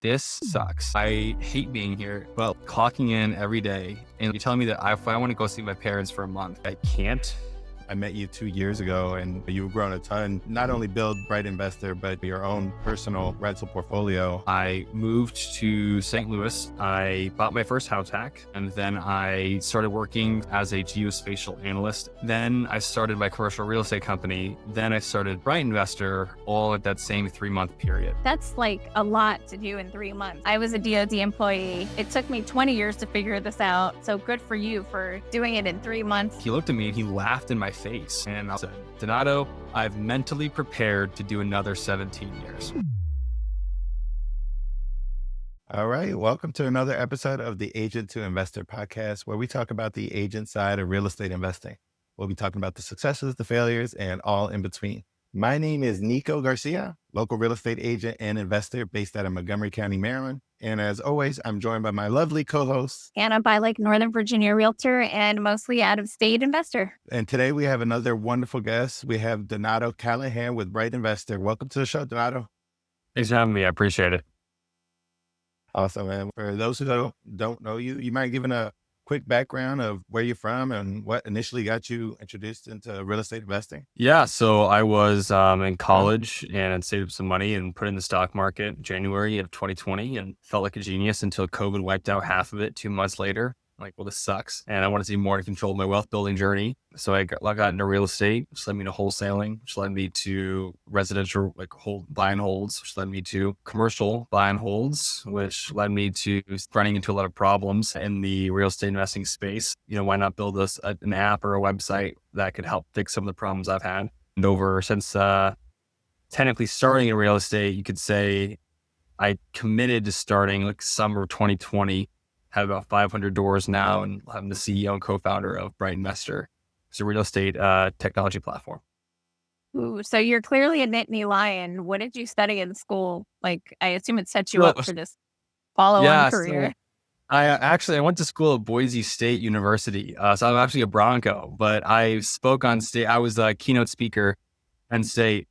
this sucks. I hate being here, but clocking in every day and you're telling me that if I want to go see my parents for a month, I can't. I met you 2 years ago and you've grown a ton, not only build BrightInvestor, but your own personal rental portfolio. I moved to St. Louis. I bought my first house hack, and then I started working as a geospatial analyst. Then I started my commercial real estate company. Then I started BrightInvestor, all at that same 3-month period. That's like a lot to do in 3 months. I was a DoD employee. It took me 20 years to figure this out. So good for you for doing it in 3 months. He looked at me and he laughed in my face. And I said, Donato, I've mentally prepared to do another 17 years. All right. Welcome to another episode of the Agent to Investor podcast, where we talk about the agent side of real estate investing. We'll be talking about the successes, the failures, and all in between. My name is Nico Garcia, local real estate agent and investor based out of Montgomery County, Maryland. And as always, I'm joined by my lovely co-host, Anna by Northern Virginia realtor and mostly out of state investor. And today we have another wonderful guest. We have Donato Callahan with BrightInvestor. Welcome to the show, Donato. Thanks for having me. I appreciate it. Awesome, man. For those who don't know you, you mind giving a quick background of where you're from and what initially got you introduced into real estate investing? Yeah, so I was in college and I'd saved up some money and put in the stock market in January of 2020 and felt like a genius until COVID wiped out half of it 2 months later. Like, well, this sucks. And I wanted to be more in control of my wealth building journey. So I got into real estate, which led me to wholesaling, which led me to residential, buy and holds, which led me to commercial buy and holds, which led me to running into a lot of problems in the real estate investing space. Why not build an app or a website that could help fix some of the problems I've had? And since technically starting in real estate, you could say I committed to starting summer of 2020. Have about 500 doors now, and I'm the CEO and co-founder of BrightInvestor. It's a real estate technology platform. Ooh, so you're clearly a Nittany Lion. What did you study in school? I assume it sets you up for this follow-on career. So I went to school at Boise State University. So I'm actually a Bronco, but I spoke on stage. I was a keynote speaker at State,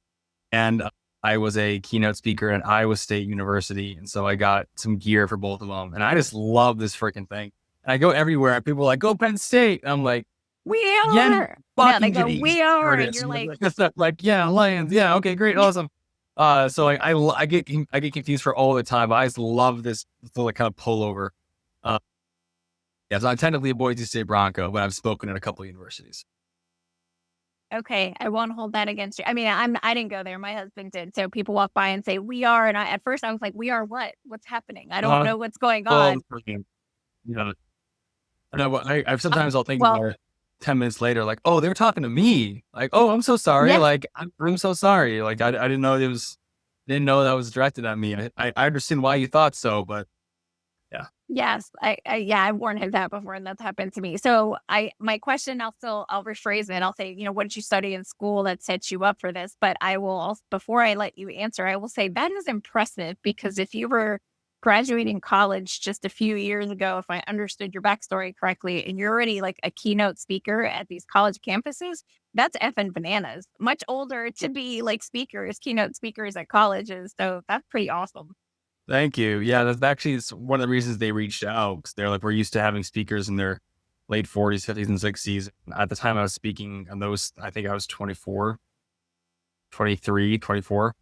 and I was a keynote speaker at Iowa State University. And so I got some gear for both of them. And I just love this freaking thing. And I go everywhere and people are like, go Penn State. And I'm like, we are. Yeah, they go, we are. And you're like, yeah, Lions. Yeah. Okay, great. Awesome. So I get confused for all the time. I just love this kind of pullover. So I'm technically a Boise State Bronco, but I've spoken at a couple of universities. Okay, I won't hold that against you. I mean, I didn't go there. My husband did. So people walk by and say, we are. And at first I was like, we are what? What's happening? I don't know what's going on. Sometimes I'll think about it 10 minutes later, like, oh, they're talking to me. Like, oh, I'm so sorry. Yes. Like, I'm so sorry. Like, I didn't know didn't know that was directed at me. I understand why you thought so, but yeah. Yes. I warned him that before, and that's happened to me. So my question, I'll rephrase it. I'll say, what did you study in school that set you up for this? But I will also, before I let you answer, I will say that is impressive, because if you were graduating college just a few years ago, if I understood your backstory correctly, and you're already a keynote speaker at these college campuses, that's effing bananas. Much older to be keynote speakers at colleges. So that's pretty awesome. Thank you. Yeah, that's actually one of the reasons they reached out, because they're like, we're used to having speakers in their late 40s, 50s, and 60s. At the time I was speaking on those, I think I was 24, 23, 24.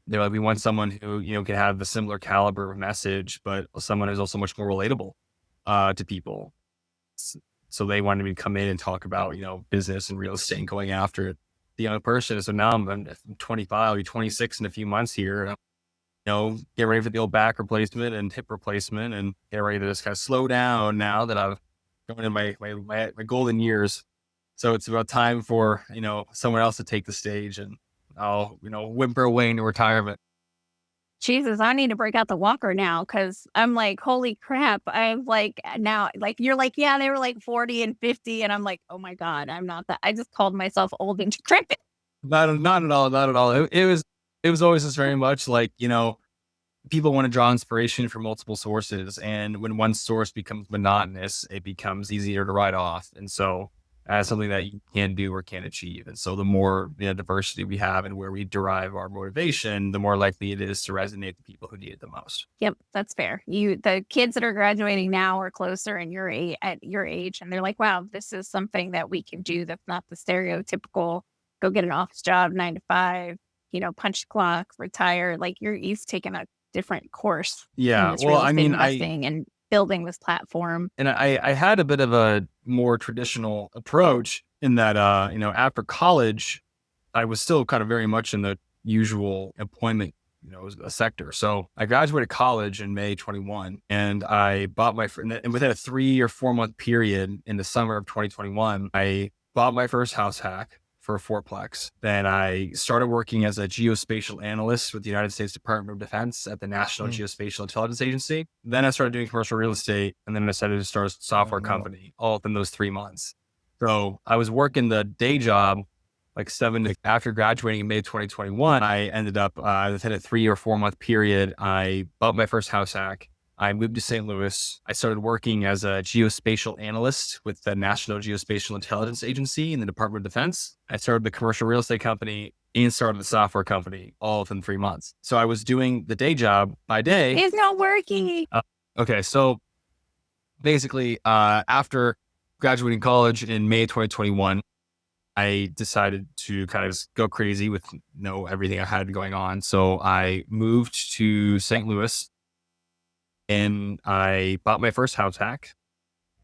They're like, we want someone who, can have a similar caliber of message, but someone who's also much more relatable to people. So they wanted me to come in and talk about, business and real estate and going after the young person. So now I'm 25, I'll be 26 in a few months here. Get ready for the old back replacement and hip replacement, and get ready to just kind of slow down now that I've gone in my golden years. So it's about time for, someone else to take the stage, and I'll, whimper away into retirement. Jesus, I need to break out the walker now, because I'm like, holy crap. I'm now, you're like, yeah, they were 40 and 50. And I'm like, oh my God, I'm not that. I just called myself old and decrepit. Not at all. It was always just very much people want to draw inspiration from multiple sources. And when one source becomes monotonous, it becomes easier to write off. And so as something that you can do or can achieve. And so the more diversity we have and where we derive our motivation, the more likely it is to resonate with people who need it the most. Yep, that's fair. The kids that are graduating now are closer in at your age, and they're like, "Wow, this is something that we can do. That's not the stereotypical go get an office job, 9 to 5, punch the clock, retire." Like you've taken a different course in Yeah. this Well, real I estate mean, investing and building this platform. I had a bit of a more traditional approach in that, after college, I was still kind of very much in the usual employment, sector. So I graduated college in May 21 and I bought and within a 3 or 4 month period in the summer of 2021, I bought my first house hack for a fourplex. Then I started working as a geospatial analyst with the United States Department of Defense at the National Mm. Geospatial Intelligence Agency. Then I started doing commercial real estate and then I decided to start a software Wow. company all within those 3 months. So I was working the day job like after graduating in May 2021, I ended up within a 3 or 4 month period. I bought my first house hack. I moved to St. Louis. I started working as a geospatial analyst with the National Geospatial Intelligence Agency in the Department of Defense. I started the commercial real estate company and started the software company all within 3 months. So I was doing the day job by day. It's not working. Okay. So basically, after graduating college in May 2021, I decided to kind of just go crazy with everything I had going on. So I moved to St. Louis and I bought my first house hack.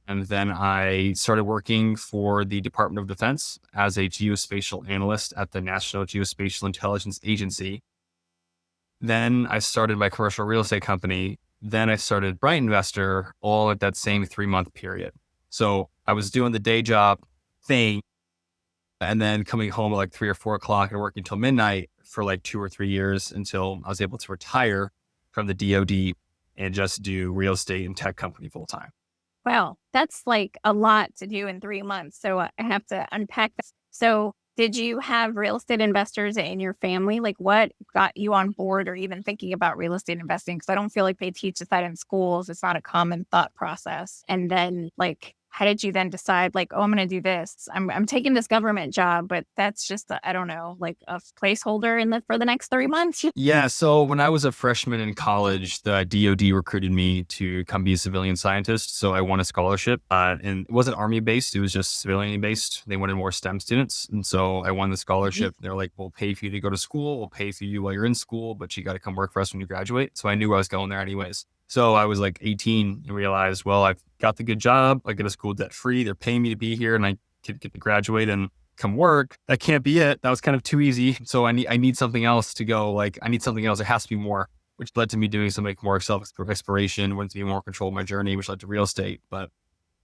And then I started working for the Department of Defense as a geospatial analyst at the National Geospatial Intelligence Agency. Then I started my commercial real estate company. Then I started BrightInvestor all at that same 3 month period. So I was doing the day job thing and then coming home at like 3 or 4 o'clock and working till midnight for like 2 or 3 years until I was able to retire from the DoD and just do real estate and tech company full time. Wow, that's like a lot to do in 3 months. So I have to unpack this. So did you have real estate investors in your family? Like what got you on board or even thinking about real estate investing? Because I don't feel like they teach us that in schools. It's not a common thought process. And then like, how did you then decide like, oh, I'm going to do this. I'm taking this government job, but that's just, I don't know, like a placeholder for the next 3 months. Yeah. So when I was a freshman in college, the DoD recruited me to come be a civilian scientist. So I won a scholarship and it wasn't Army based. It was just civilian based. They wanted more STEM students. And so I won the scholarship. They're like, we'll pay for you to go to school. We'll pay for you while you're in school, but you got to come work for us when you graduate. So I knew I was going there anyways. So I was like 18 and realized, well, I've got the good job. I get a school debt free. They're paying me to be here and I could get to graduate and come work. That can't be it. That was kind of too easy. So I need something else to go. Like I need something else. There has to be more, which led to me doing some like more self-exploration, wanted to be more control of my journey, which led to real estate. But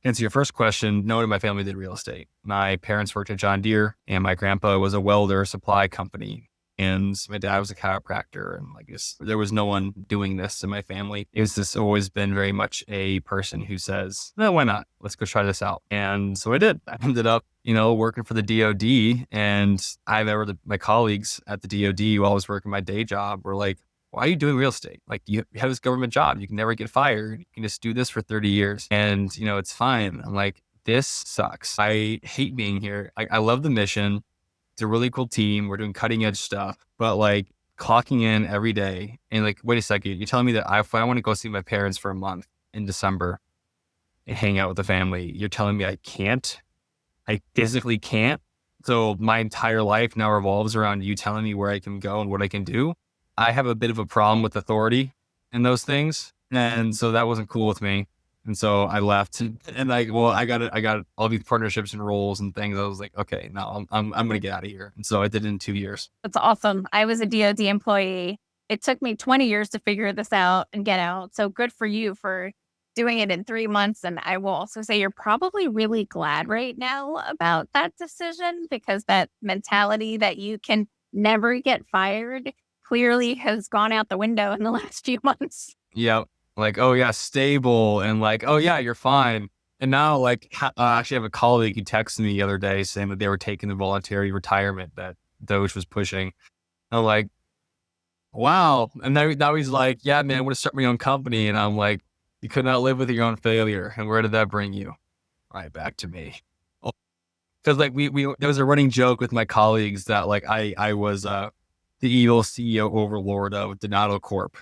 to answer your first question, no one in my family did real estate. My parents worked at John Deere and my grandpa was a welder supply company. And my dad was a chiropractor and like there was no one doing this in my family. It was just always been very much a person who says, no, why not? Let's go try this out. And so I did. I ended up, working for the DoD and my colleagues at the DoD while I was working my day job were like, why are you doing real estate? Like you have this government job. You can never get fired. You can just do this for 30 years and it's fine. I'm like, this sucks. I hate being here. I love the mission. It's a really cool team. We're doing cutting edge stuff, but like clocking in every day and like, wait a second, you're telling me that if I want to go see my parents for a month in December and hang out with the family, you're telling me I can't? I physically can't. So my entire life now revolves around you telling me where I can go and what I can do. I have a bit of a problem with authority and those things. And so that wasn't cool with me. And so I left and I got all these partnerships and roles and things. I was like, okay, no, I'm going to get out of here. And so I did it in 2 years. That's awesome. I was a DoD employee. It took me 20 years to figure this out and get out. So good for you for doing it in 3 months. And I will also say you're probably really glad right now about that decision because that mentality that you can never get fired clearly has gone out the window in the last few months. Yeah. Like, oh yeah, stable. And like, oh yeah, you're fine. And now like, I actually have a colleague who texted me the other day saying that they were taking the voluntary retirement that Doge was pushing. I'm like, wow. And now he's like, yeah, man, I want to start my own company. And I'm like, you could not live with your own failure. And where did that bring you? Right back to me. Because like there was a running joke with my colleagues that like I was the evil CEO overlord of Donato Corp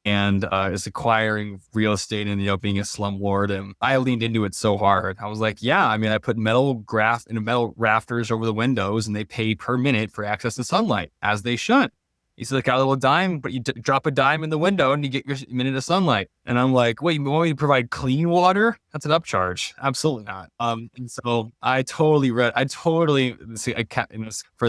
and is acquiring real estate and being a slumlord. And I leaned into it so hard. I was like, yeah, I mean, I put metal rafters over the windows, and they pay per minute for access to sunlight, as they should. He said, got a little dime, but you drop a dime in the window and you get your minute of sunlight. And I'm like, wait, you want me to provide clean water? That's an upcharge. Absolutely not. And so I totally for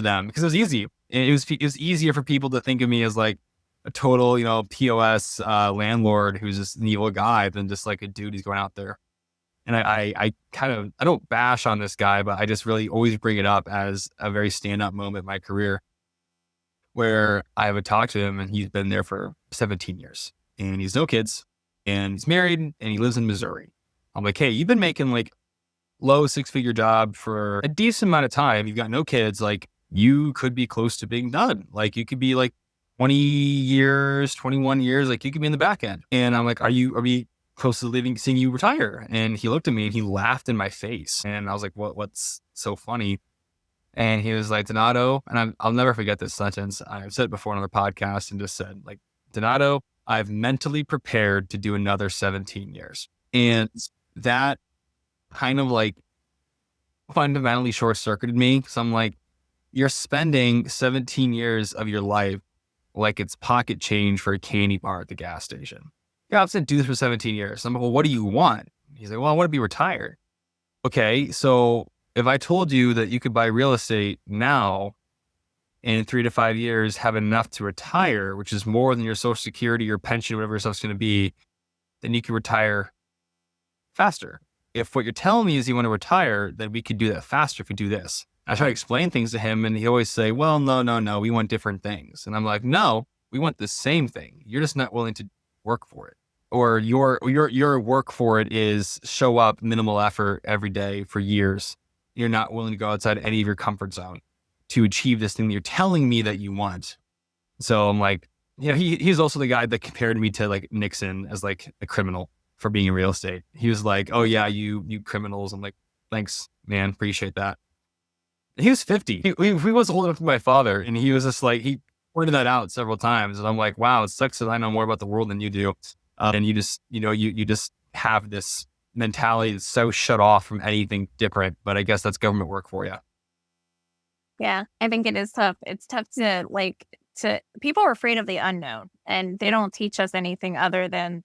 them because it was easy. It was easier for people to think of me as like a total, POS landlord who's just an evil guy than just like a dude who's going out there. And I don't bash on this guy, but I just really always bring it up as a very stand-up moment in my career where I would talk to him, and he's been there for 17 years and he's no kids and he's married and he lives in Missouri. I'm like, hey, you've been making like low 6-figure job for a decent amount of time. You've got no kids. Like you could be close to being done. Like you could be like 20 years, 21 years, like you could be in the back end. And I'm like, are we close to seeing you retire? And he looked at me and he laughed in my face. And I was like, what's so funny? And he was like, Donato, and I'll never forget this sentence. I've said it before on another podcast and just said like, Donato, I've mentally prepared to do another 17 years. And that kind of like fundamentally short circuited me. So I'm like, you're spending 17 years of your life like it's pocket change for a candy bar at the gas station. Yeah, I've said do this for 17 years. I'm like, well, what do you want? He's like, well, I want to be retired. Okay, so if I told you that you could buy real estate now and in 3 to 5 years have enough to retire, which is more than your Social Security, your pension, whatever stuff's going to be, then you can retire faster. If what you're telling me is you want to retire, then we could do that faster if we do this. I try to explain things to him and he always say, well, no, we want different things. And I'm like, no, we want the same thing. You're just not willing to work for it. Or your work for it is show up minimal effort every day for years. You're not willing to go outside any of your comfort zone to achieve this thing that you're telling me that you want. So I'm like, he's also the guy that compared me to like Nixon as like a criminal for being in real estate. He was like, oh yeah, you criminals. I'm like, thanks, man. Appreciate that. And he was 50. He was old enough to my father. And he was just like, he pointed that out several times. And I'm like, wow, it sucks that I know more about the world than you do. And you just, you just have this mentality that's so shut off from anything different. But I guess that's government work for you. Yeah, I think it is tough. It's tough to people are afraid of the unknown and they don't teach us anything other than,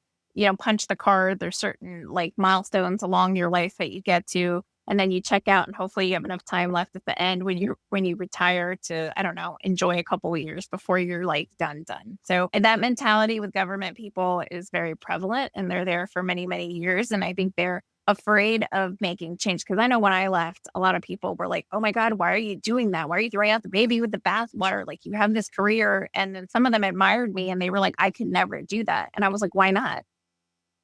punch the card. There's certain like milestones along your life that you get to, and then you check out and hopefully you have enough time left at the end when you retire to, I don't know, enjoy a couple of years before you're like done. So, and that mentality with government people is very prevalent and they're there for many, many years. And I think they're afraid of making change. Cause I know when I left, a lot of people were like, oh my God, why are you doing that? Why are you throwing out the baby with the bathwater? Like you have this career. And then some of them admired me and they were like, I could never do that. And I was like, why not?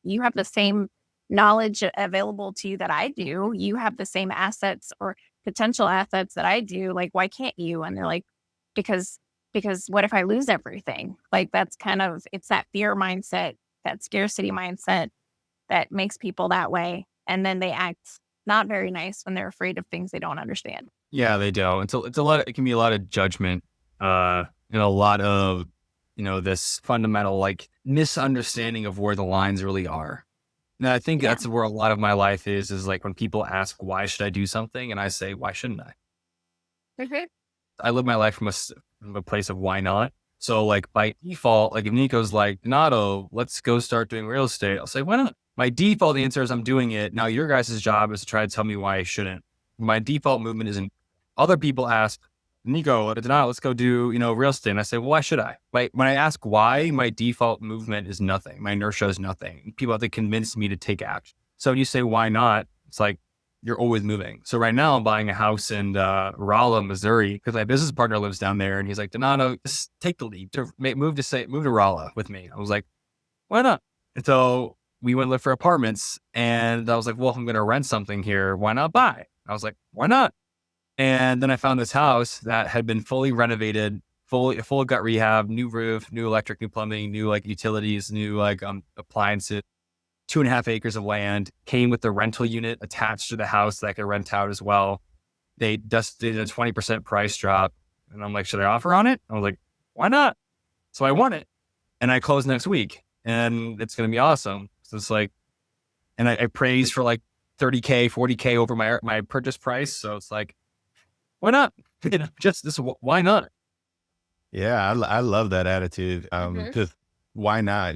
You have the same knowledge available to you that I do. You have the same assets or potential assets that I do. Like, why can't you? And they're like, because what if I lose everything? Like that's it's that fear mindset, that scarcity mindset that makes people that way. And then they act not very nice when they're afraid of things they don't understand. Yeah, they do. It's a lot. It can be a lot of judgment, and a lot of, this fundamental like misunderstanding of where the lines really are. And I think that's where a lot of my life is like when people ask, why should I do something? And I say, why shouldn't I? Mm-hmm. I live my life from a place of why not. So like by default, like if Nico's like, Donato, let's go start doing real estate. I'll say, why not? My default answer is I'm doing it. Now your guys' job is to try to tell me why I shouldn't. My default movement isn't. Other people ask, Nico, Donato, let's go do, real estate. And I say, well, why should I? Like when I ask why, my default movement is nothing. My inertia is nothing. People have to convince me to take action. So when you say, why not? It's like, you're always moving. So right now I'm buying a house in Rolla, Missouri, because my business partner lives down there. And he's like, Donato, just take the lead to move to Rolla with me. I was like, why not? And so we went live for apartments and I was like, well, if I'm going to rent something here, why not buy? I was like, why not? And then I found this house that had been fully renovated, full gut rehab, new roof, new electric, new plumbing, new like utilities, new like appliances, 2.5 acres of land, came with the rental unit attached to the house that I could rent out as well. they just did a 20% price drop. And I'm like, should I offer on it? I was like, why not? So I won it and I closed next week and it's going to be awesome. So it's like, and I praised for like 30K, 40K over my purchase price. So it's like, why not? Just this, why not? Yeah, I love that attitude. Mhm. Just why not?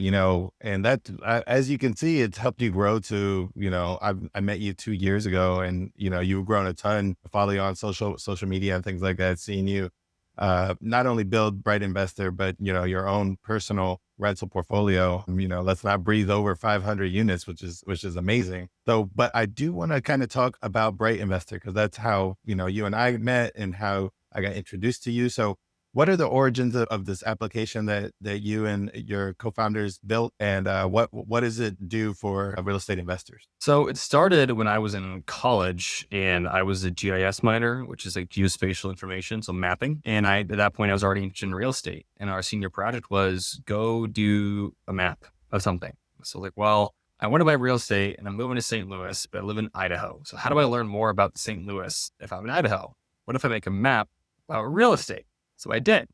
And that, as you can see, it's helped you grow to, I met you 2 years ago, and you've grown a ton. Follow you on social media and things like that. Seeing you, not only build Bright Investor, but your own personal rental portfolio. Let's not breathe over 500 units, which is amazing. So, but I do want to kind of talk about Bright Investor because that's how you and I met and how I got introduced to you. So what are the origins of this application that you and your co-founders built, and what does it do for real estate investors? So it started when I was in college and I was a GIS minor, which is like geospatial information, so mapping. And at that point, I was already interested in real estate. And our senior project was go do a map of something. So like, well, I want to buy real estate and I'm moving to St. Louis, but I live in Idaho. So how do I learn more about St. Louis if I'm in Idaho? What if I make a map about real estate? So I did.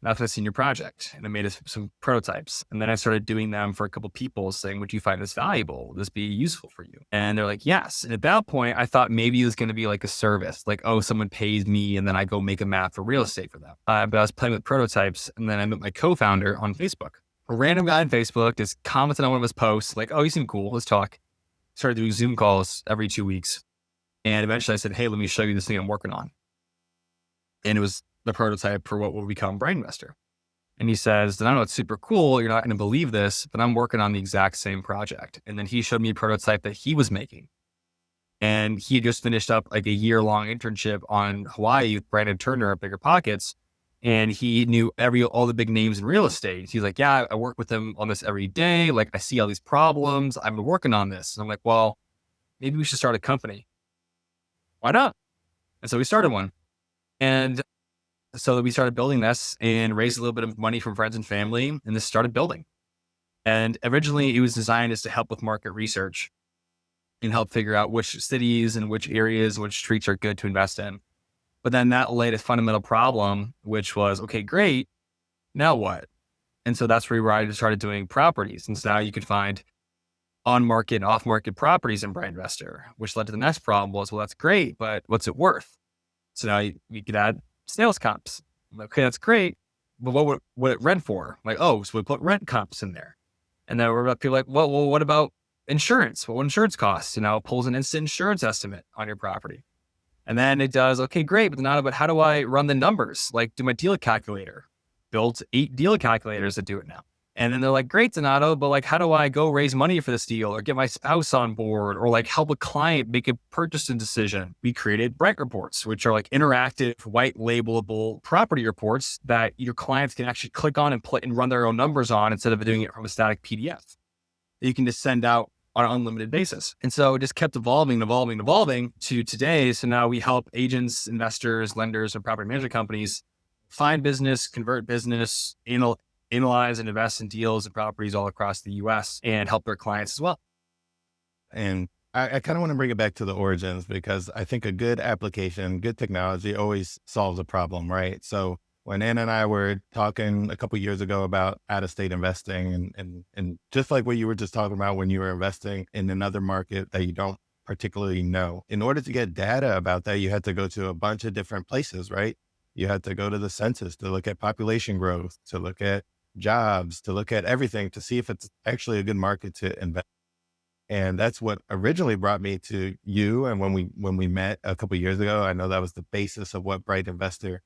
That's my senior project. And I made some prototypes. And then I started doing them for a couple people saying, would you find this valuable? Would this be useful for you? And they're like, yes. And at that point, I thought maybe it was going to be like a service, like, oh, someone pays me and then I go make a map for real estate for them. But I was playing with prototypes. And then I met my co-founder on Facebook. A random guy on Facebook just commented on one of his posts, like, oh, you seem cool. Let's talk. Started doing Zoom calls every 2 weeks. And eventually I said, hey, let me show you this thing I'm working on. And it was the prototype for what will become BrightInvestor. And he says, I know it's super cool. You're not going to believe this, but I'm working on the exact same project. And then he showed me a prototype that he was making. And he had just finished up like a year-long internship on Hawaii with Brandon Turner at Bigger Pockets. And he knew all the big names in real estate. He's like, yeah, I work with them on this every day. Like I see all these problems. I've been working on this. And I'm like, well, maybe we should start a company. Why not? And so we started one. And so we started building this and raised a little bit of money from friends and family, and this started building. And originally it was designed as to help with market research and help figure out which cities and which areas, which streets are good to invest in. But then that laid a fundamental problem, which was, okay, great. Now what? And so that's where I started doing properties. And so now you could find on-market and off-market properties in BrightInvestor, which led to the next problem was, well, that's great, but what's it worth? So now you could add sales comps. I'm like, okay, that's great. But what would it rent for? I'm like, oh, so we put rent comps in there. And then we're about to be like, well, what about insurance? What would insurance cost? It pulls an instant insurance estimate on your property. And then it does, okay, great. But now, how do I run the numbers? Like do my deal calculator. Built 8 deal calculators that do it now. And then they're like, great, Donato, but like, how do I go raise money for this deal or get my spouse on board or like help a client make a purchasing decision? We created Bright Reports, which are like interactive, white labelable property reports that your clients can actually click on and play and run their own numbers on instead of doing it from a static PDF that you can just send out on an unlimited basis. And so it just kept evolving to today. So now we help agents, investors, lenders, and property management companies find business, convert business, analyze and invest in deals and properties all across the US and help their clients as well. And I kind of want to bring it back to the origins because I think a good application, good technology always solves a problem, right? So when Anna and I were talking a couple of years ago about out-of-state investing and just like what you were just talking about when you were investing in another market that you don't particularly know, in order to get data about that, you had to go to a bunch of different places, right? You had to go to the census to look at population growth, to look at jobs, to look at everything to see if it's actually a good market to invest. And that's what originally brought me to you. And when we met a couple of years ago, I know that was the basis of what Bright Investor,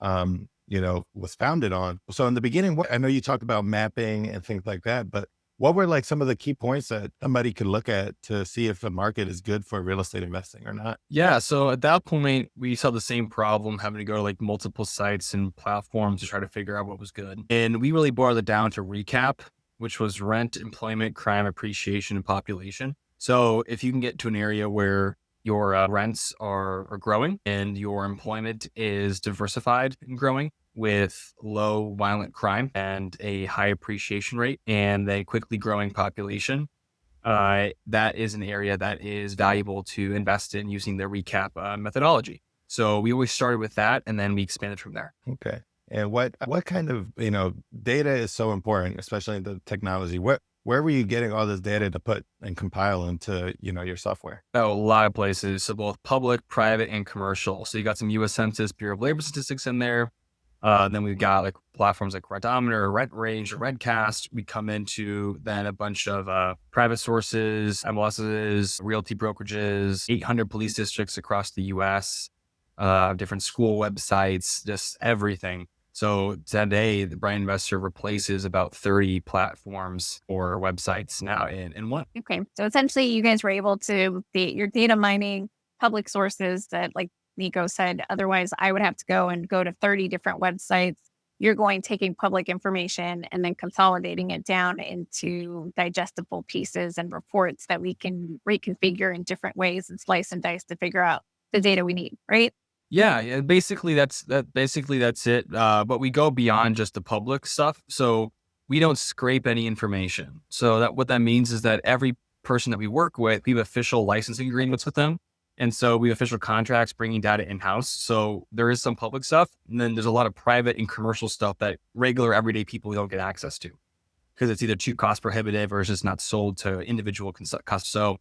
was founded on. So in the beginning, I know you talked about mapping and things like that, but what were like some of the key points that somebody could look at to see if the market is good for real estate investing or not? Yeah. So at that point, we saw the same problem having to go to like multiple sites and platforms to try to figure out what was good. And we really boiled it down to recap, which was rent, employment, crime, appreciation, and population. So if you can get to an area where your rents are growing and your employment is diversified and growing with low violent crime and a high appreciation rate and a quickly growing population, that is an area that is valuable to invest in using the recap methodology. So we always started with that, and then we expanded from there. Okay. And what kind of, data is so important, especially in the technology? Where were you getting all this data to put and compile into, your software? Oh, a lot of places. So both public, private, and commercial. So you got some U.S. Census Bureau of Labor statistics in there. Then we've got like platforms like Redometer, Rent Range, or Redcast. We come into then a bunch of private sources, MLSs, realty brokerages, 800 police districts across the U.S., different school websites, just everything. So today, the BrightInvestor replaces about 30 platforms or websites now in one. Okay. So essentially, you guys were able to your data mining public sources that, like Nico said, otherwise I would have to go to 30 different websites. You're going taking public information and then consolidating it down into digestible pieces and reports that we can reconfigure in different ways and slice and dice to figure out the data we need, right? Yeah, basically that's that. Basically, that's it. But we go beyond just the public stuff. So we don't scrape any information. So that what that means is that every person that we work with, we have official licensing agreements with them, and so we have official contracts bringing data in house. So there is some public stuff, and then there's a lot of private and commercial stuff that regular everyday people don't get access to because it's either too cost prohibitive or it's just not sold to individual customers. So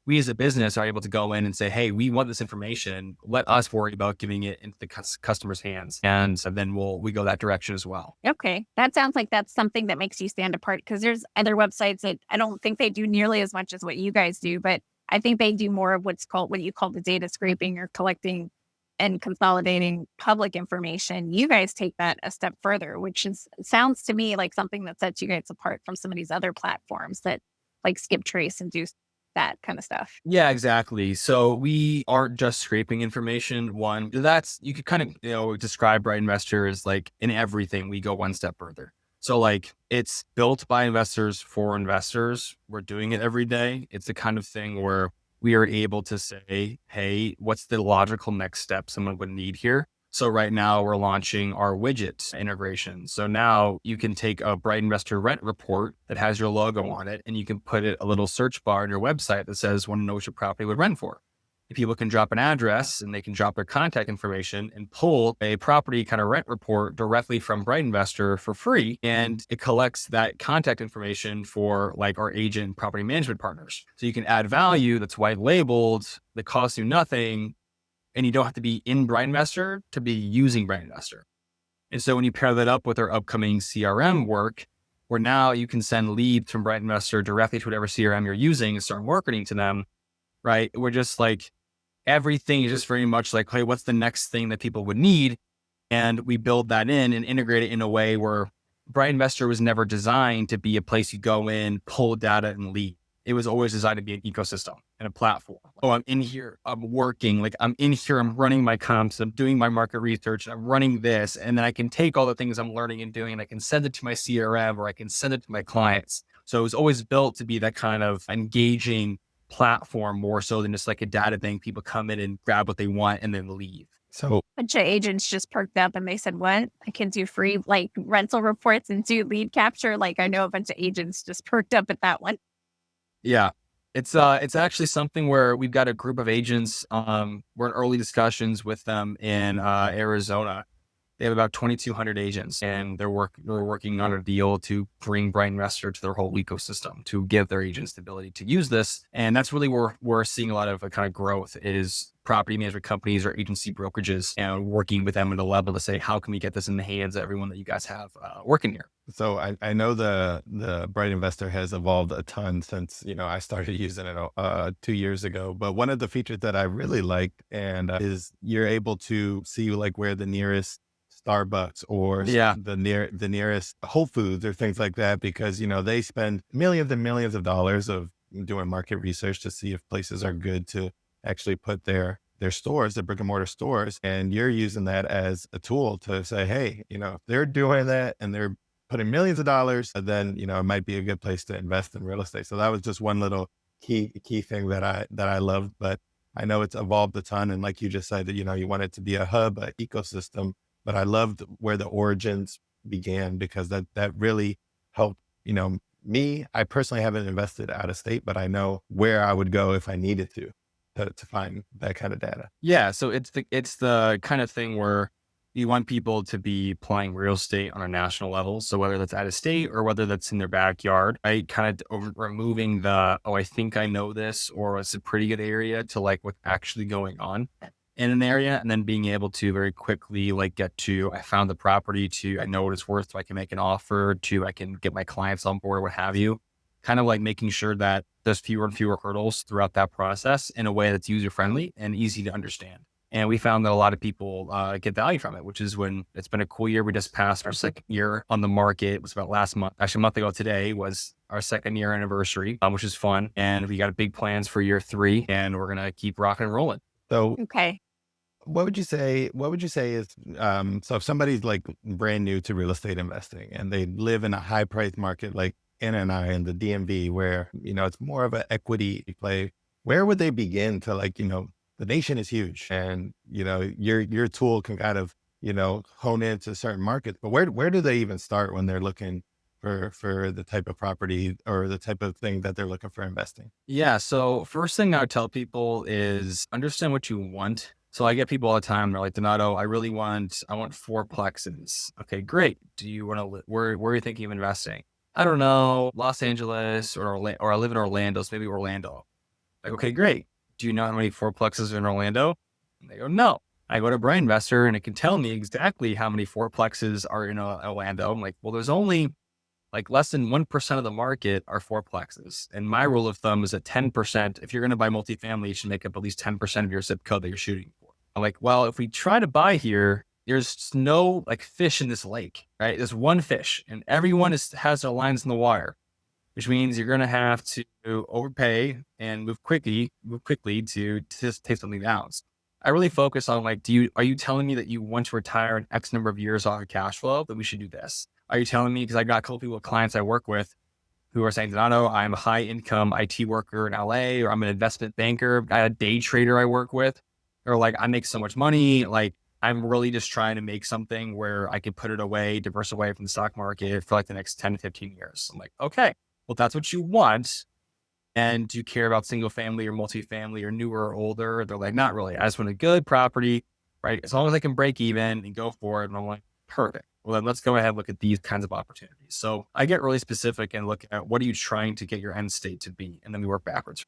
we as a business are able to go in and say, hey, we want this information. Let us worry about giving it into the customer's hands. And so then we go that direction as well. Okay. That sounds like that's something that makes you stand apart because there's other websites that I don't think they do nearly as much as what you guys do, but I think they do more of what you call the data scraping or collecting and consolidating public information. You guys take that a step further, which sounds to me like something that sets you guys apart from some of these other platforms that like skip trace and do that kind of stuff. Yeah, exactly. So we aren't just scraping information. One, that's you could kind of describe Bright Investor as like in everything we go one step further. So like it's built by investors for investors. We're doing it every day. It's the kind of thing where we are able to say, hey, what's the logical next step someone would need here? So right now we're launching our widget integration. So now you can take a Bright Investor rent report that has your logo on it, and you can put a little search bar on your website that says, want to know what your property would rent for. And people can drop an address and they can drop their contact information and pull a property kind of rent report directly from Bright Investor for free. And it collects that contact information for like our agent property management partners. So you can add value that's white labeled, that costs you nothing, and you don't have to be in BrightInvestor to be using BrightInvestor. And so when you pair that up with our upcoming CRM work, where now you can send leads from BrightInvestor directly to whatever CRM you're using and start marketing to them, right? We're just like, everything is just very much like, hey, what's the next thing that people would need? And we build that in and integrate it in a way where BrightInvestor was never designed to be a place you go in, pull data and lead. It was always designed to be an ecosystem and a platform. Oh, I'm in here, I'm working, like I'm in here, I'm running my comps, I'm doing my market research, I'm running this. And then I can take all the things I'm learning and doing, and I can send it to my CRM or I can send it to my clients. So it was always built to be that kind of engaging platform more so than just like a data thing. People come in and grab what they want and then leave. So A bunch of agents just perked up and they said, what? I can do free like rental reports and do lead capture. Like I know a bunch of agents just perked up at that one. Yeah. It's actually something where we've got a group of agents. We're in early discussions with them in Arizona. They have about 2,200 agents, and they're working on a deal to bring BrightInvestor to their whole ecosystem to give their agents the ability to use this. And that's really where we're seeing a lot of kind of growth is property management companies or agency brokerages and working with them at a level to say, how can we get this in the hands of everyone that you guys have working here? So I know the Bright Investor has evolved a ton since, I started using it 2 years ago. But one of the features that I really liked and is you're able to see like where the nearest Starbucks or Yeah. the nearest Whole Foods or things like that, because, they spend millions and millions of dollars of doing market research to see if places are good to actually put their stores, their brick and mortar stores. And you're using that as a tool to say, hey, if they're doing that and they're putting millions of dollars, then, it might be a good place to invest in real estate. So that was just one little key thing that I loved, but I know it's evolved a ton. And like you just said, that, you want it to be a hub, an ecosystem, but I loved where the origins began because that really helped, me. I personally haven't invested out of state, but I know where I would go if I needed to. to find that kind of data? Yeah. So it's the kind of thing where you want people to be applying real estate on a national level. So whether that's out of state or whether that's in their backyard, right? Kind of removing the, oh, I think I know this, or it's a pretty good area, to like what's actually going on in an area. And then being able to very quickly like get to, I found the property, to I know what it's worth, so I can make an offer, to I can get my clients on board, what have you. Kind of like making sure that there's fewer and fewer hurdles throughout that process in a way that's user friendly and easy to understand. And we found that a lot of people get value from it, which is when it's been a cool year. We just passed our second year on the market. It was about last month. Actually, a month ago today was our second year anniversary, which is fun. And we got big plans for year 3, and we're going to keep rocking and rolling. So Okay. what would you say is, so if somebody's like brand new to real estate investing and they live in a high price market like NNI and the DMV, where, it's more of an equity play, where would they begin to, like, the nation is huge, and, your tool can kind of, hone into certain markets, but where do they even start when they're looking for the type of property or the type of thing that they're looking for investing? Yeah. So first thing I would tell people is understand what you want. So I get people all the time. They're like, Donato, I want 4plexes. Okay, great. Do you want to where are you thinking of investing? I don't know, Los Angeles or I live in Orlando, so maybe Orlando. Like, okay, great. Do you know how many 4plexes are in Orlando? And they go, no. I go to BrightInvestor and it can tell me exactly how many 4plexes are in Orlando. I'm like, well, there's only like less than 1% of the market are 4plexes. And my rule of thumb is that 10%, if you're going to buy multifamily, you should make up at least 10% of your zip code that you're shooting for. I'm like, well, if we try to buy here, there's no like fish in this lake, right? There's one fish and everyone has their lines in the wire, which means you're going to have to overpay and move quickly to just take something down. So I really focus on like, are you telling me that you want to retire in X number of years off of cash flow, that we should do this? Are you telling me, because I got a couple people, clients I work with, who are saying, Donato, I'm a high income IT worker in LA, or I'm an investment banker, I had a day trader I work with, or like, I make so much money. Like, I'm really just trying to make something where I can put it away, diverse away from the stock market for like the next 10 to 15 years. I'm like, okay, well, that's what you want. And do you care about single family or multifamily or newer or older? They're like, not really. I just want a good property, right? As long as I can break even and go for it. And I'm like, perfect. Well, then let's go ahead and look at these kinds of opportunities. So I get really specific and look at what are you trying to get your end state to be? And then we work backwards.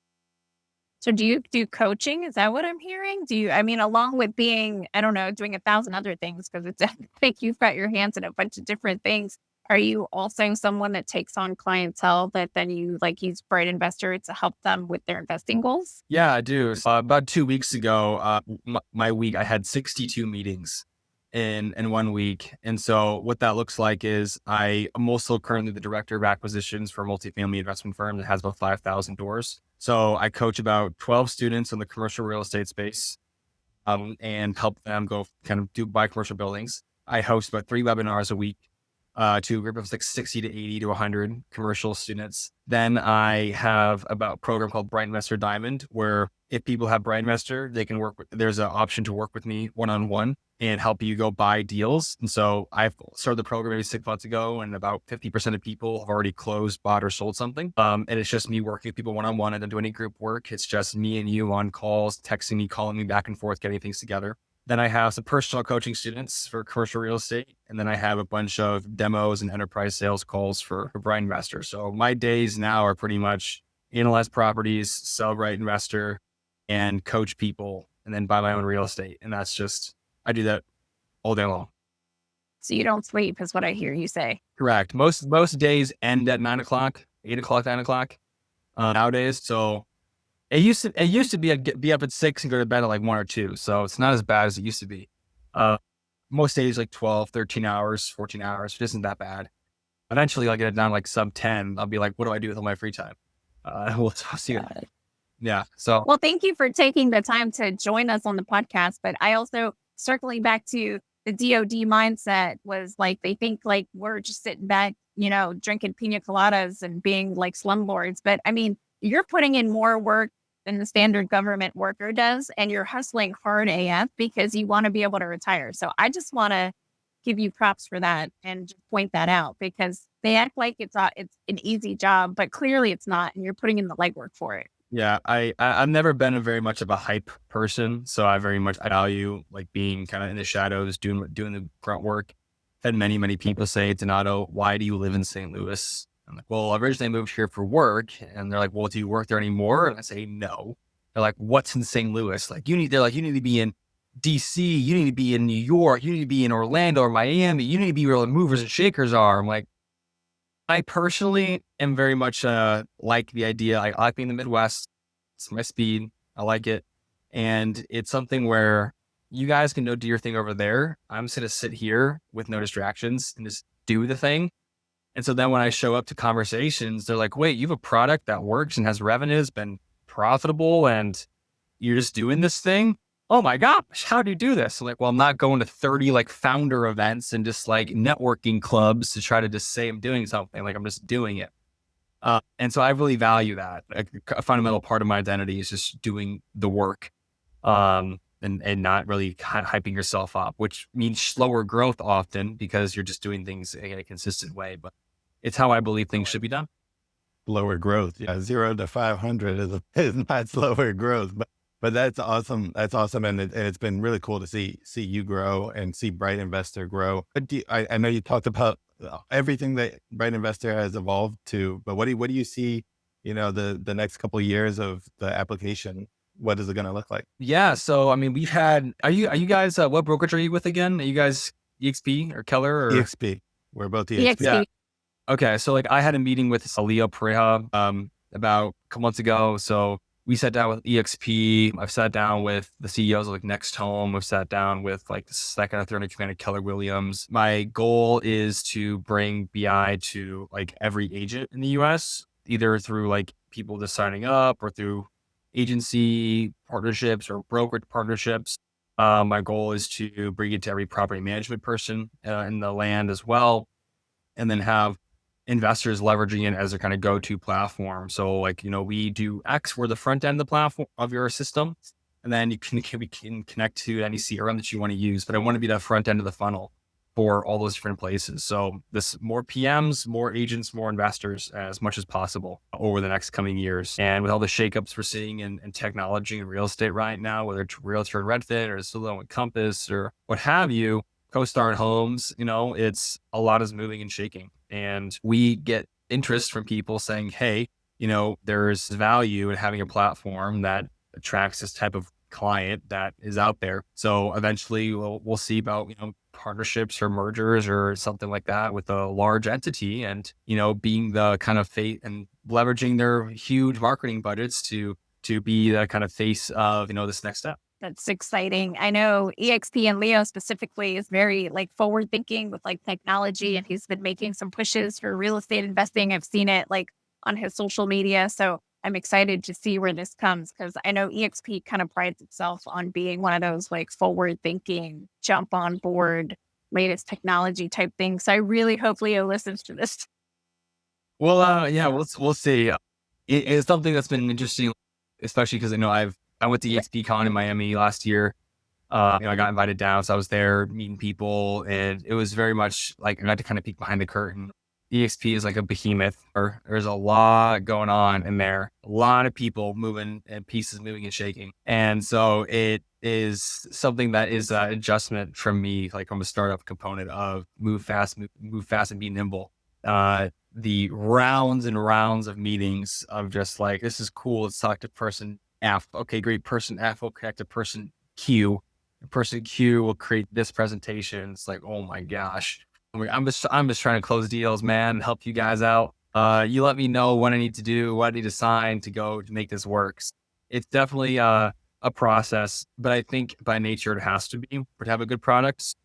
So do you do coaching? Is that what I'm hearing? I mean, along with being, I don't know, doing 1,000 other things, because it's, I think you've got your hands in a bunch of different things. Are you also someone that takes on clientele that then you like use Bright Investor to help them with their investing goals? Yeah, I do. So, about 2 weeks ago, my week, I had 62 meetings in 1 week. And so what that looks like is I'm also currently the director of acquisitions for a multifamily investment firm that has about 5,000 doors. So I coach about 12 students in the commercial real estate space, and help them go kind of buy commercial buildings. I host about 3 webinars a week to a group of like 60 to 80 to 100 commercial students. Then I have a program called BrightInvestor Diamond, where if people have BrightInvestor, they can there's an option to work with me one-on-one and help you go buy deals. And so I've started the program maybe 6 months ago, and about 50% of people have already closed, bought, or sold something. And it's just me working with people one-on-one. I don't do any group work. It's just me and you on calls, texting me, calling me back and forth, getting things together. Then I have some personal coaching students for commercial real estate. And then I have a bunch of demos and enterprise sales calls for BrightInvestor. So my days now are pretty much analyze properties, sell BrightInvestor, and coach people, and then buy my own real estate. And that's just, I do that all day long. So you don't sleep is what I hear you say. Correct. Most days end at 9 o'clock, 8 o'clock, 9 o'clock nowadays. So it used to be up at 6 and go to bed at like 1 or 2. So it's not as bad as it used to be. Most days like 12, 13 hours, 14 hours. It isn't that bad. Eventually I'll get it down like sub 10. I'll be like, what do I do with all my free time? We'll see. Yeah. So, Well, thank you for taking the time to join us on the podcast. But I also, circling back to the DOD mindset, was like, they think like we're just sitting back, drinking pina coladas and being like slumlords. But I mean, you're putting in more work than the standard government worker does, and you're hustling hard AF because you want to be able to retire. So I just want to give you props for that and just point that out, because they act like it's an easy job, but clearly it's not. And you're putting in the legwork for it. Yeah, I've never been a very much of a hype person, so I very much value like being kind of in the shadows, doing the grunt work. Had many people say, Donato, why do you live in St. Louis? I'm like, well, I originally moved here for work, and they're like, well, do you work there anymore? And I say, no. They're like, what's in St. Louis? Like, they're like, you need to be in DC, you need to be in New York, you need to be in Orlando or Miami, you need to be where the movers and shakers are. I'm like, I personally am very much like the idea. I like being in the Midwest. It's my speed. I like it. And it's something where you guys can go do your thing over there. I'm just going to sit here with no distractions and just do the thing. And so then when I show up to conversations, they're like, wait, you have a product that works and has revenue, has been profitable, and you're just doing this thing? Oh my gosh, how do you do this? I'm like, well, I'm not going to 30 like founder events and just like networking clubs to try to just say I'm doing something. Like I'm just doing it. And so I really value that. A fundamental part of my identity is just doing the work, and not really hyping yourself up, which means slower growth often because you're just doing things in a consistent way. But it's how I believe things should be done. Slower growth. Yeah, 0 to 500 is not slower growth, but that's awesome. That's awesome, and it's been really cool to see you grow and see BrightInvestor grow. But I know you talked about everything that BrightInvestor has evolved to, but what do you see? The next couple of years of the application. What is it going to look like? Yeah. So I mean, are you guys what brokerage are you with again? Are you guys EXP or Keller or EXP. We're both EXP. yeah? EXP. Okay, so like I had a meeting with Leo Pareja about a couple months ago. So we sat down with EXP. I've sat down with the CEOs of like Next Home. We've sat down with like the second or third in command of Keller Williams. My goal is to bring BI to like every agent in the US, either through like people just signing up or through agency partnerships or brokerage partnerships. My goal is to bring it to every property management person in the land as well, and then have investors leveraging it as their kind of go-to platform. So like, we do X, we're the front end of the platform of your system. And then we can connect to any CRM that you want to use. But I want to be the front end of the funnel for all those different places. So this more PMs, more agents, more investors as much as possible over the next coming years. And with all the shakeups we're seeing in technology and real estate right now, whether it's Realtor and Redfin or Zillow and Compass or what have you, CoStar and Homes, it's a lot is moving and shaking. And we get interest from people saying, hey, there's value in having a platform that attracts this type of client that is out there. So eventually we'll see about, partnerships or mergers or something like that with a large entity and, being the kind of face and leveraging their huge marketing budgets to be the kind of face of, this next step. That's exciting. I know EXP and Leo specifically is very like forward thinking with like technology, and he's been making some pushes for real estate investing. I've seen it like on his social media. So I'm excited to see where this comes, because I know EXP kind of prides itself on being one of those like forward thinking, jump on board, latest technology type things. So I really hope Leo listens to this. Well, yeah, we'll see. It's something that's been interesting, especially because I went to EXP Con in Miami last year. I got invited down, so I was there meeting people, and it was very much like I got to kind of peek behind the curtain. EXP is like a behemoth, or there's a lot going on in there, a lot of people moving and pieces moving and shaking, and so it is something that is an adjustment from me, like from a startup component of move fast, and be nimble. The rounds and rounds of meetings of just like, this is cool. Let's talk to person F. Okay, great. Person F will connect to person Q. Person Q will create this presentation. It's like, oh my gosh. I'm just trying to close deals, man, and help you guys out. You let me know what I need to do, what I need to sign to go to make this work. It's definitely a process, but I think by nature it has to be to have a good product.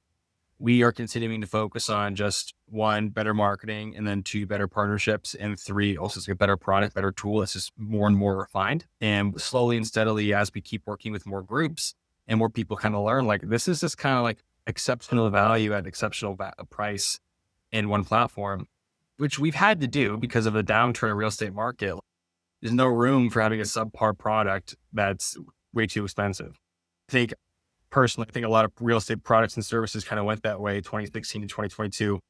We are continuing to focus on just one, better marketing, and then two, better partnerships, and three, also a better product, better tool that's just more and more refined. And slowly and steadily, as we keep working with more groups and more people kind of learn, like this is just kind of like exceptional value at exceptional price in one platform, which we've had to do because of the downturn in real estate market. There's no room for having a subpar product that's way too expensive. I think a lot of real estate products and services kind of went that way 2016 to 2022.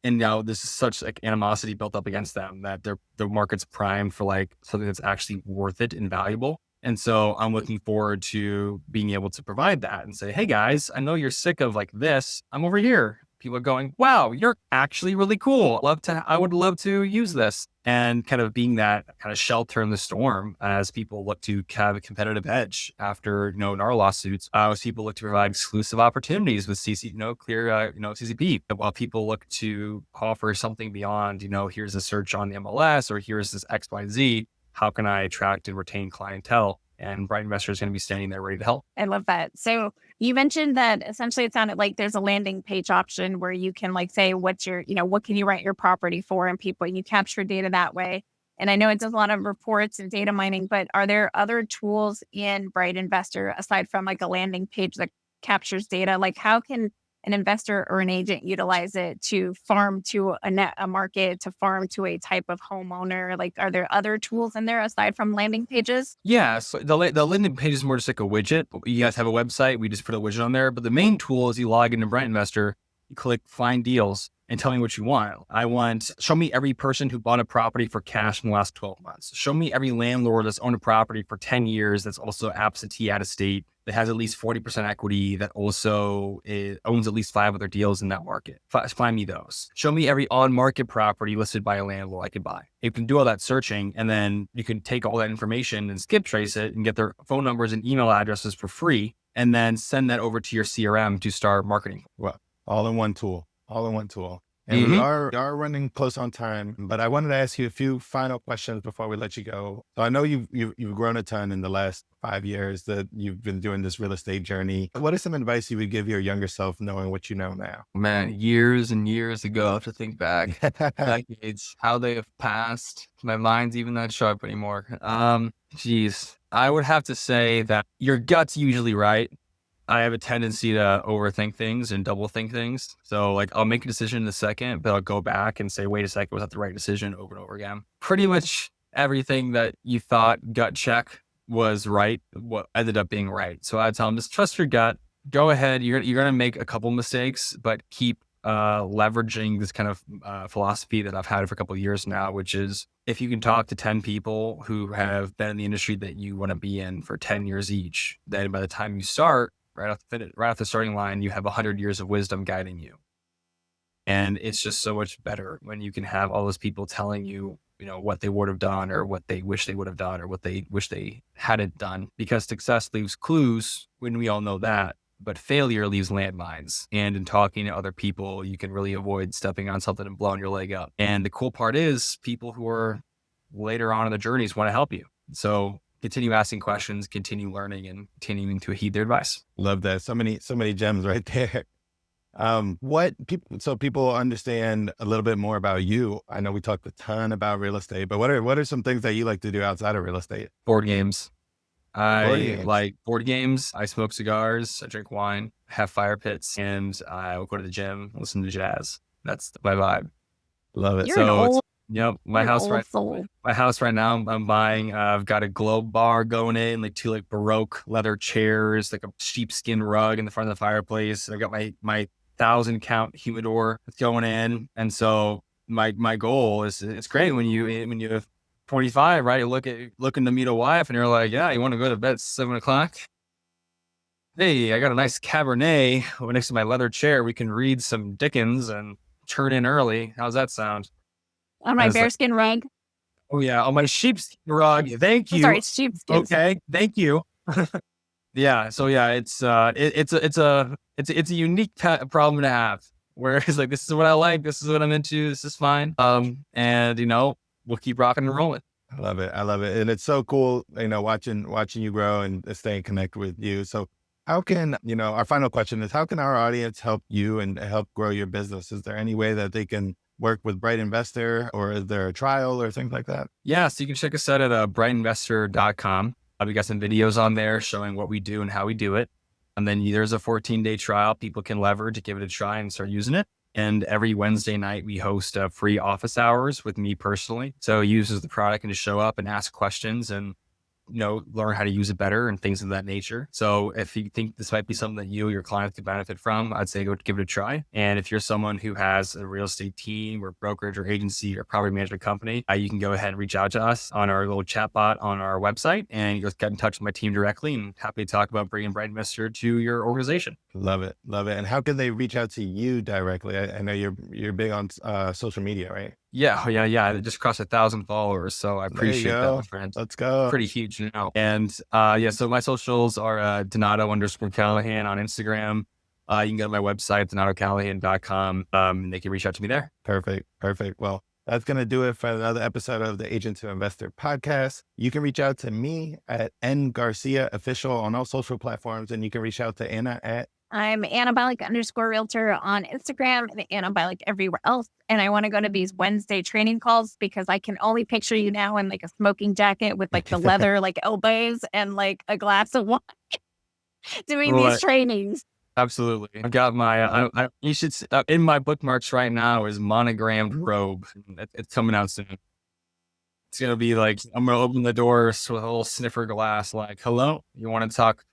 And now this is such like animosity built up against them that the market's primed for like something that's actually worth it and valuable. And so I'm looking forward to being able to provide that and say, hey guys, I know you're sick of like this. I'm over here. People are going, wow, you're actually really cool. I would love to use this. And kind of being that kind of shelter in the storm as people look to have a competitive edge after, in our lawsuits, as people look to provide exclusive opportunities with CCP, while people look to offer something beyond, here's a search on the MLS or here's this XYZ. How can I attract and retain clientele? And BrightInvestor is going to be standing there ready to help. I love that. So you mentioned that essentially it sounded like there's a landing page option where you can like say what can you rent your property for, and you capture data that way. And I know it does a lot of reports and data mining, but are there other tools in BrightInvestor aside from like a landing page that captures data? Like how can an investor or an agent utilize it to farm to a market, to farm to a type of homeowner? Like, are there other tools in there aside from landing pages? Yeah, so the landing page is more just like a widget. You guys have a website, we just put a widget on there. But the main tool is you log into BrightInvestor, you click find deals and tell me what you want. Show me every person who bought a property for cash in the last 12 months. Show me every landlord that's owned a property for 10 years that's also absentee out of state, that has at least 40% equity, that also owns at least 5 other deals in that market. Find me those. Show me every on-market property listed by a landlord I could buy. You can do all that searching, and then you can take all that information and skip trace it and get their phone numbers and email addresses for free, and then send that over to your CRM to start marketing. Well, all in one tool. And we are running close on time, but I wanted to ask you a few final questions before we let you go. So I know you've grown a ton in the last 5 years that you've been doing this real estate journey. What is some advice you would give your younger self knowing what you know now? Man, years and years ago, I have to think back. Decades, how they have passed. My mind's even not sharp anymore. Geez, I would have to say that your gut's usually right. I have a tendency to overthink things and double think things. So like I'll make a decision in a second, but I'll go back and say, wait a second, was that the right decision over and over again? Pretty much everything that you thought gut check was right, what ended up being right. So I tell them, just trust your gut. Go ahead. You're going to make a couple mistakes, but keep leveraging this kind of philosophy that I've had for a couple of years now, which is if you can talk to 10 people who have been in the industry that you want to be in for 10 years each, then by the time you start, right off the starting line, you have 100 years of wisdom guiding you. And it's just so much better when you can have all those people telling you, what they would have done or what they wish they would have done or what they wish they hadn't done, because success leaves clues when we all know that, but failure leaves landmines. And in talking to other people, you can really avoid stepping on something and blowing your leg up. And the cool part is people who are later on in the journeys want to help you. So continue asking questions, continue learning, and continuing to heed their advice. Love that. So many gems right there. So people understand a little bit more about you. I know we talked a ton about real estate, but what are some things that you like to do outside of real estate? Board games. I like board games. I smoke cigars. I drink wine, have fire pits, and I will go to the gym, listen to jazz. That's my vibe. Love it. Yep. My house right now, I'm buying, I've got a globe bar going in, like 2 like Baroque leather chairs, like a sheepskin rug in the front of the fireplace. I've got my 1,000 count humidor that's going in. And so my goal is, it's great when you have 25, right? You looking to meet a wife and you're like, yeah, you want to go to bed at 7:00? Hey, I got a nice Cabernet over next to my leather chair. We can read some Dickens and turn in early. How's that sound? On my bearskin rug. Oh yeah, on my sheepskin rug. Thank you. Sorry, sheepskin. Okay, thank you. Yeah, so yeah, it's a unique problem to have. Where it's like, this is what I like, this is what I'm into, this is fine. And we'll keep rocking and rolling. I love it. And it's so cool, watching you grow and staying connected with you. So how can, our final question is, how can our audience help you and help grow your business? Is there any way that they can work with BrightInvestor, or is there a trial or things like that? Yeah, so you can check us out at BrightInvestor.com. We got some videos on there showing what we do and how we do it. And then there's a 14-day trial people can leverage to give it a try and start using it. And every Wednesday night, we host free office hours with me personally. So he uses the product and just show up and ask questions. And learn how to use it better and things of that nature. So if you think this might be something that you or your clients could benefit from, I'd say go give it a try. And if you're someone who has a real estate team or brokerage or agency or property management company, you can go ahead and reach out to us on our little chat bot on our website and you'll get in touch with my team directly, and happy to talk about bringing BrightInvestor to your organization. Love it. Love it. And how can they reach out to you directly? I know you're big on social media, right? Yeah. Yeah. I just crossed 1,000 followers. So I There you appreciate that, my go. friend. Let's go. Pretty huge now. And so my socials are Donato_Callahan on Instagram. You can go to my website, DonatoCallahan.com. And they can reach out to me there. Perfect. Perfect. Well, that's going to do it for another episode of the Agent to Investor podcast. You can reach out to me at N Garcia Official on all social platforms. And you can reach out to Anna at I'm Anna Balick_realtor on Instagram and Anna Balick everywhere else. And I want to go to these Wednesday training calls because I can only picture you now in like a smoking jacket with like the leather like elbows and like a glass of wine doing these trainings. Absolutely. I've got my, you should, in my bookmarks right now is monogrammed robe. It's coming out soon. It's going to be like, I'm going to open the doors with a little sniffer glass, like, hello, you want to talk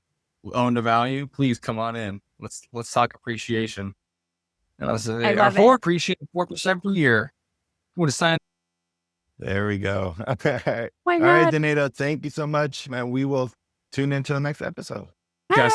loan to value? Please come on in. Let's talk appreciation. And I was I love for it. appreciation 4% per year. Would have signed. There we go. Okay. Why All right, not? Donato, thank you so much, man. We will tune into the next episode. Guys.